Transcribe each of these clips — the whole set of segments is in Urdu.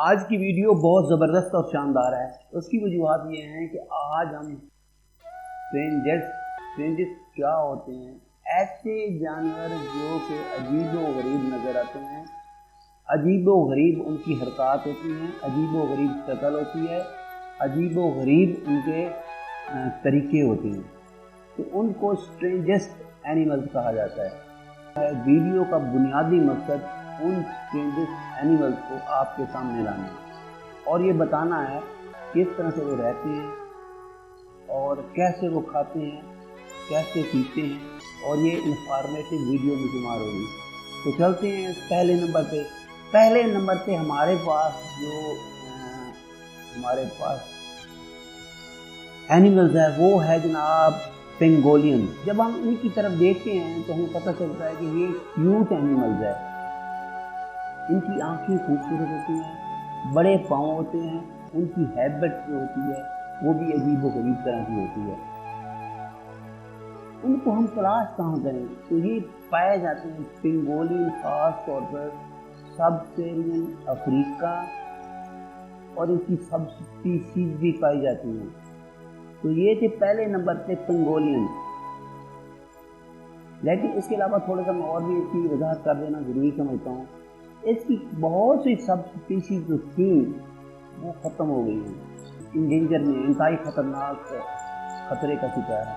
آج کی ویڈیو بہت زبردست اور شاندار ہے۔ اس کی وجوہات یہ ہیں کہ آج ہم اسٹرینجز کیا ہوتے ہیں، ایسے جانور جو کہ عجیب و غریب نظر آتے ہیں، عجیب و غریب ان کی حرکات ہوتی ہیں، عجیب و غریب شکل ہوتی ہے، عجیب و غریب ان کے طریقے ہوتے ہیں، تو ان کو اسٹرینجسٹ اینیملز کہا جاتا ہے۔ ویڈیو کا بنیادی مقصد ان اسٹرینجسٹ اینیملز کو آپ کے سامنے لانا ہے اور یہ بتانا ہے کس طرح سے وہ رہتے ہیں اور کیسے وہ کھاتے ہیں، کیسے پیتے ہیں، اور یہ انفارمیٹیو ویڈیو میں شمار ہوگی۔ تو چلتے ہیں پہلے نمبر پہ ہمارے پاس اینیملز ہے، وہ ہے جناب پینگولین۔ جب ہم ان کی طرف دیکھتے ہیں تو ہمیں پتہ چلتا ہے کہ یہ کیوٹ اینیملز ہے۔ ان کی آنکھیں خوبصورت ہوتی ہیں، بڑے پاؤں ہوتے ہیں، ان کی ہیبٹ جو ہوتی ہے وہ بھی عجیب و غریب طرح کی ہوتی ہے۔ ان کو ہم تلاش کہاں کریں؟ تو یہ پائے جاتے ہیں پینگولین خاص طور پر سب سیرین افریقہ، اور ان کی سب اسپیسیز بھی پائی جاتی ہیں۔ تو یہ تھے پہلے نمبر پہ پینگولین۔ لیکن اس کے علاوہ تھوڑا سا میں اور بھی اس کی وضاحت کر دینا ضروری سمجھتا ہوں۔ اس کی بہت سی سب اسپیسیز جو تھیں وہ ختم ہو گئی ہیں، انڈینجر میں، انتہائی خطرناک خطرے کا شکار ہے۔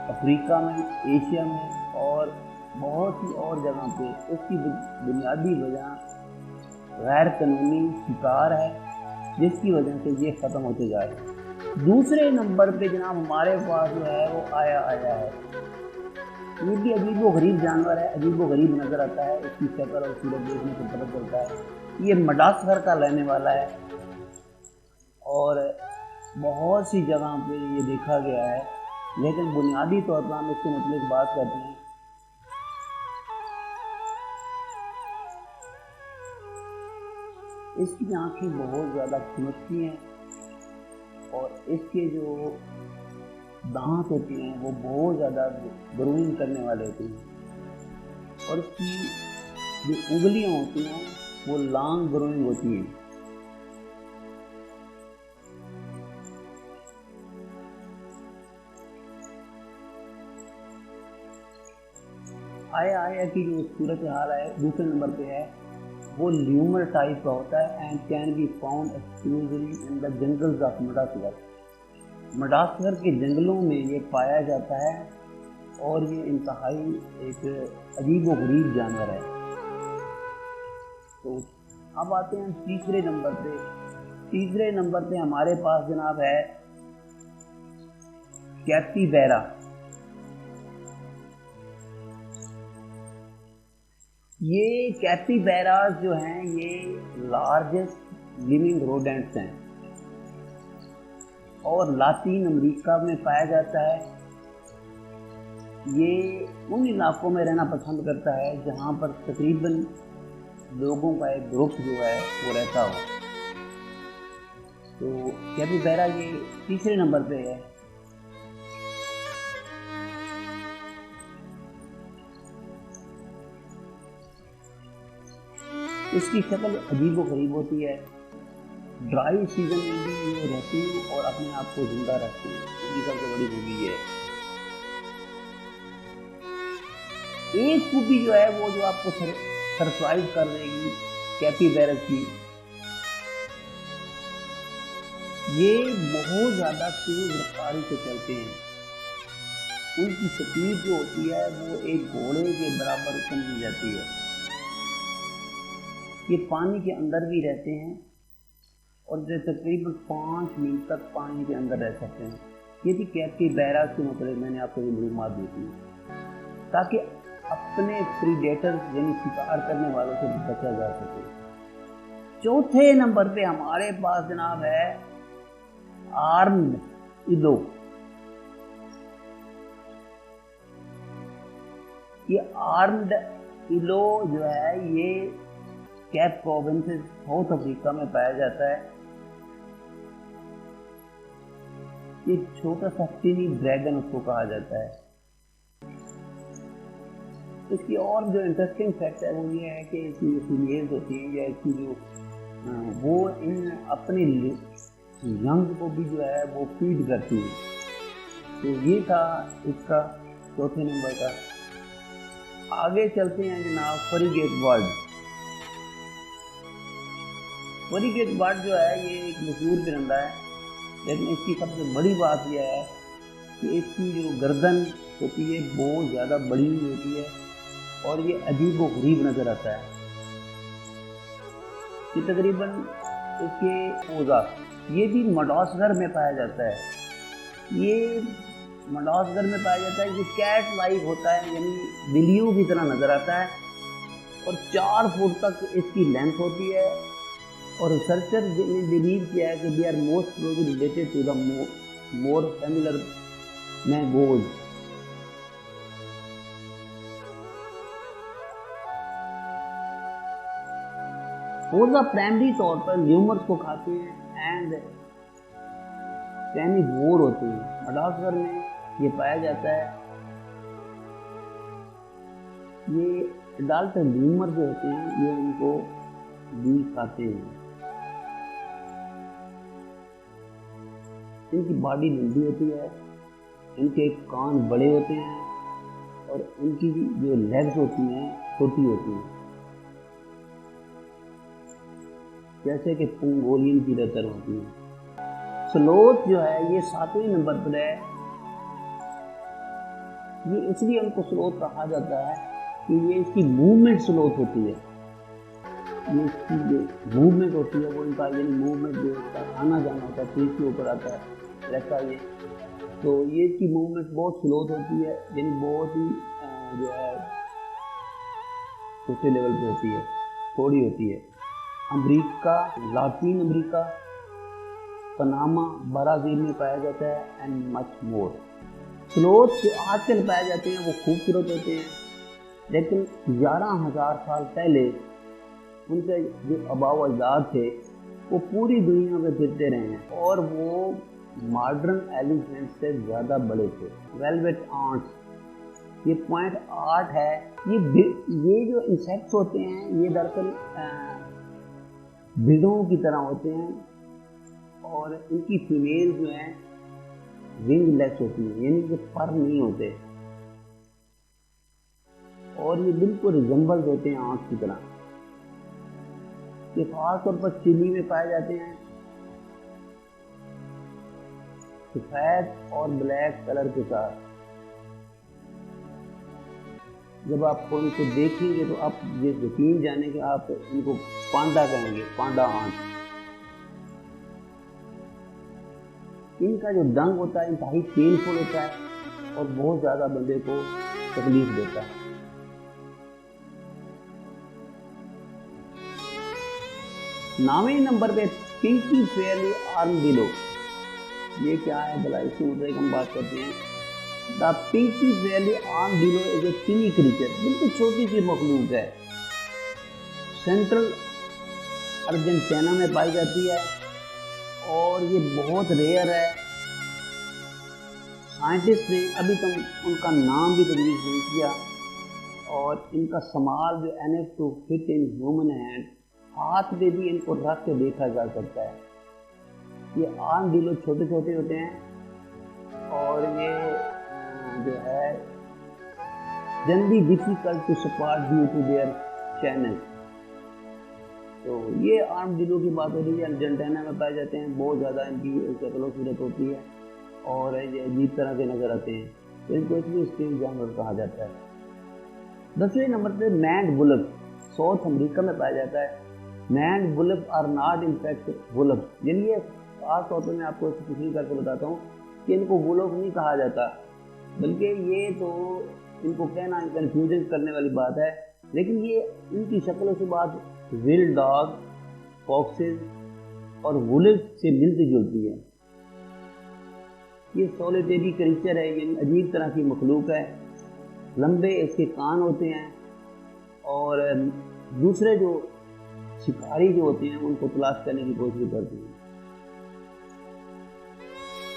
افریقہ میں، ایشیا میں اور بہت سی اور جگہ پہ اس کی بنیادی وجہ غیر قانونی شکار ہے، جس کی وجہ سے یہ ختم ہوتے جا رہے ہیں۔ دوسرے نمبر پہ جناب ہمارے پاس جو ہے وہ آیا ہے۔ یہ بھی عجیب و غریب جانور ہے، عجیب و غریب نظر آتا ہے، اس کی شکل اور صورت دیکھنے سے پتہ چلتا ہے۔ یہ مڈغاسکر کا رہنے والا ہے اور بہت سی جگہ پہ یہ دیکھا گیا ہے، لیکن بنیادی طور پر ہم اس کے متعلق بات کرتے ہیں۔ اس کی آنکھیں بہت زیادہ چمکتی ہیں اور اس کے جو دانت ہوتے ہیں وہ بہت زیادہ گروئنگ کرنے والے ہوتے ہیں، اور اس کی جو انگلیاں ہوتی ہیں وہ لانگ گروئنگ ہوتی ہیں۔ آیا کی جو صورت حال ہے دوسرے نمبر پہ ہے، وہ لیومر ٹائپ کا ہوتا ہے and can be found exclusively in the jungles of Madagascar. Madagascar کے جنگلوں میں یہ پایا جاتا ہے اور یہ انتہائی ایک عجیب و غریب جانور ہے۔ تو اب آتے ہیں تیسرے نمبر پہ ہمارے پاس جناب ہے کیپیبیرا۔ یہ کیپیبیراز جو ہیں یہ لارجسٹ لیونگ روڈنٹس ہیں اور لاطین امریکہ میں پایا جاتا ہے۔ یہ ان علاقوں میں رہنا پسند کرتا ہے جہاں پر تقریباً لوگوں کا ایک گروپ جو ہے وہ رہتا ہو۔ تو کیپیبیرا یہ تیسرے نمبر پہ ہے۔ اس کی شکل عجیب و غریب ہوتی ہے، ڈرائی سیزن میں بھی یہ رہتی ہیں اور اپنے آپ کو زندہ رکھتی ہیں، ان کی سب سے بڑی خوبی ہے۔ ایک خوبی جو ہے وہ جو آپ کو سرپرائز کر دے گی کیپیبیرا کی، یہ بہت زیادہ تیز رفتاری سے چلتے ہیں۔ ان کی سپیڈ جو ہوتی ہے وہ ایک گھوڑے کے برابر سمجھی جاتی ہے۔ یہ پانی کے اندر بھی رہتے ہیں اور تقریباً 5 منٹ تک پانی کے اندر رہ سکتے ہیں۔ یہ بھی کیپیبیرا کے متعلق میں نے آپ کو یہ معلومات دی تھی تاکہ اپنے پریڈیٹرز یعنی شکار کرنے والوں سے بچا جا سکے۔ چوتھے نمبر پہ ہمارے پاس جناب ہے آرمڈ ایلو۔ یہ آرمڈ ایلو جو ہے یہ کیپ پروونس ساؤتھ افریقہ میں پایا جاتا ہے۔ یہ چھوٹا سا ٹینی ڈریگن اس کو کہا جاتا ہے۔ اس کی اور جو انٹرسٹنگ فیکٹ ہے وہ یہ ہے کہ اس کی جو فیمیلز ہوتی ہیں یا اس کی جو وہ ان اپنے ینگ کو بھی جو ہے وہ فیڈ کرتی ہیں. تو یہ تھا اس کا چوتھے نمبر کا. آگے چلتے ہیں جناب فریگیٹ برڈ. فریگیٹ برڈ جو ہے یہ ایک مشہور پرندہ ہے، لیکن اس کی سب سے بڑی بات یہ ہے کہ اس کی جو گردن ہوتی ہے بہت زیادہ بڑی ہوتی ہے اور یہ عجیب و غریب نظر آتا ہے. یہ تقریباً اس کے پوزا یہ بھی مڈغاسکر میں پایا جاتا ہے. یہ مڈغاسکر میں پایا جاتا ہے. یہ کیٹ لائک ہوتا ہے، یعنی بلیوں کی طرح نظر آتا ہے اور 4 فٹ تک اس کی لینتھ ہوتی ہے. اور ریسرچر نے بلیو کیا ہے کہ they are most closely related to the more familiar mangoes. پوزا پرائمری طور پر لیومرز کو کھاتے ہیں اینڈ کینیوور ہوتے ہیں. مڈغاسکر میں یہ پایا جاتا ہے. یہ اڈالٹ لیومر جو ہوتے ہیں یہ ان کو بھی کھاتے ہیں. ان کی باڈی لمبی ہوتی ہے، ان کے کان بڑے ہوتے ہیں اور ان کی جو لیگز ہوتی ہیں چھوٹی ہوتی ہیں، جیسے کہ پنگولین کی طرح ہوتی ہیں. سلوت جو ہے یہ 7ویں نمبر پر ہے. یہ اس لیے ان کو سلوت کہا جاتا ہے کہ یہ اس کی موومنٹ سلوت ہوتی ہے. یہ اس کی جو موومنٹ ہوتی ہے وہ ان کا یعنی موومنٹ جو اس کا آنا جانا ہوتا ہے تیز کے اوپر آتا ہے رہتا ہے. تو یہ اس کی موومنٹ بہت سلوت ہوتی ہے، یعنی بہت ہی جو ہے چھوٹے لیول پہ ہوتی ہے، تھوڑی ہوتی ہے. امریکہ، لاطین امریکہ، پناما، برازیل میں پایا جاتا ہے اینڈ مچ مور. سلوت جو آج کل پائے جاتے ہیں وہ خوبصورت ہوتے ہیں، لیکن 11,000 سال پہلے ان کے جو آباء و اجداد تھے وہ پوری دنیا میں پھرتے رہے ہیں اور وہ ماڈرن ایلیفینٹ سے زیادہ بڑے تھے. ویلویٹ آنٹس یہ 0.8 ہے. یہ جو انسیکٹس ہوتے ہیں یہ دراصل بھیڑوں کی طرح ہوتے ہیں اور ان کی فیمیل جو ہیں ونگ لیس ہوتی ہیں، یعنی کہ پر نہیں ہوتے اور یہ بالکل ریزمبلز ہوتے ہیں آنکھ کی طرح. یہ خاص طور پر چلی میں پائے جاتے ہیں. سفید اور بلیک کلر کے ساتھ. جب آپ کو ان کو دیکھیں گے تو آپ یہ یقین جانیں کہ آپ ان کو پانڈا کہیں گے، پانڈا آنٹ. ان کا جو ڈنگ ہوتا ہے انتہائی پینفل ہوتا ہے اور بہت زیادہ بندے کو تکلیف دیتا ہے. نویں نمبر پہ پنکی فیئرلی آرمڈیلو. یہ کیا ہے بھلا، اس کے متعلق ہم بات کرتے ہیں. دا پنکی فیئرلی آرمڈیلو از اے ٹینی کریچر. بالکل چھوٹی سی مخلوق ہے. سینٹرل ارجنٹینا میں پائی جاتی ہے اور یہ بہت ریئر ہے. سائنٹسٹ نے ابھی تک ان کا نام بھی تجویز نہیں کیا اور ان کا استعمال جو enough to fit in human hand, ہاتھ پہ بھی ان کو رکھ کے دیکھا جا سکتا ہے. یہ آرمڈیلو چھوٹے چھوٹے ہوتے ہیں اور یہ جو ہے generally difficult to support due to their channel. تو یہ آرمڈیلو کی بات ہو رہی ہے. ارجنٹینا میں پائے جاتے ہیں. بہت زیادہ ان کی شکل و صورت ہوتی ہے اور یہ عجیب طرح کے نظر آتے ہیں، تو ان کو اس لیے اسٹرینج جانور کہا جاتا ہے. 10ویں نمبر پہ مینڈ ولف. ساؤتھ امریکہ میں پایا جاتا ہے. Maned wolf are not in fact wolf. یعنی یہ خاص طور پہ میں آپ کو تشریح کر کے بتاتا ہوں کہ ان کو ولف نہیں کہا جاتا، بلکہ یہ تو ان کو کہنا کنفیوژن کرنے والی بات ہے. لیکن یہ ان کی شکل و صفات ول ڈاگ، فاکسز اور ولف سے ملتی جلتی ہے. یہ سولیٹری کریچر ہے، یعنی عجیب طرح کی مخلوق ہے. لمبے اس کے کان ہوتے ہیں اور دوسرے جو شکاری جو ہوتے ہیں ان کو تلاش کرنے کی کوشش کرتے ہیں.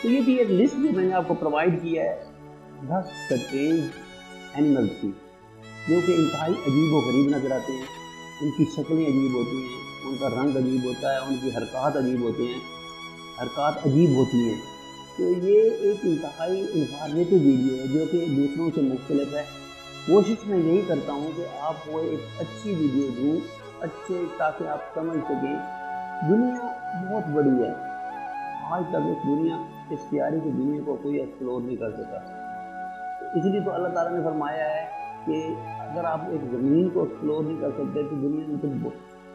تو یہ تھی ایک لسٹ جو میں نے آپ کو پرووائڈ کیا ہے 10 سٹرینج اینیملز کی، جو کہ انتہائی عجیب و غریب نظر آتے ہیں. ان کی شکلیں عجیب ہوتی ہیں ان کا رنگ عجیب ہوتا ہے، ان کی حرکات عجیب ہوتی ہیں، حرکات عجیب ہوتی ہیں۔ تو یہ ایک انتہائی انفارمیٹو ویڈیو ہے جو کہ دوسروں سے مختلف ہے۔ کوشش میں یہی کرتا ہوں کہ آپ کو ایک اچھی ویڈیو دوں، اچھے، تاکہ آپ سمجھ سکیں دنیا بہت بڑی ہے۔ آج تک اس دنیا، اس پیاری کی دنیا کو کوئی ایکسپلور نہیں کر سکا۔ اس لیے تو اللہ تعالیٰ نے فرمایا ہے کہ اگر آپ ایک زمین کو ایکسپلور نہیں کر سکتے تو دنیا میں تو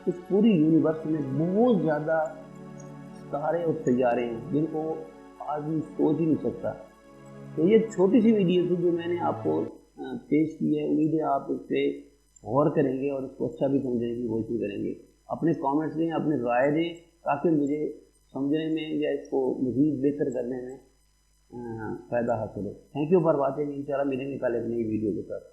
اس پوری یونیورس میں بہت زیادہ ستارے اور سیارے ہیں جن کو آدمی سوچ ہی نہیں سکتا۔ تو یہ چھوٹی سی ویڈیو تھی جو میں نے آپ کو پیش کی ہے۔ امید ہے آپ اس پہ غور کریں گے اور اس کو اچھا بھی سمجھنے کی کوشش کریں گے۔ اپنے کامنٹس دیں، اپنے رائے دیں، تاکہ مجھے سمجھنے میں یا اس کو مزید بہتر کرنے میں فائدہ حاصل ہو۔ Thank you for watching. انشاءاللہ ملیں گے کل ایک نئی ویڈیو کے ساتھ۔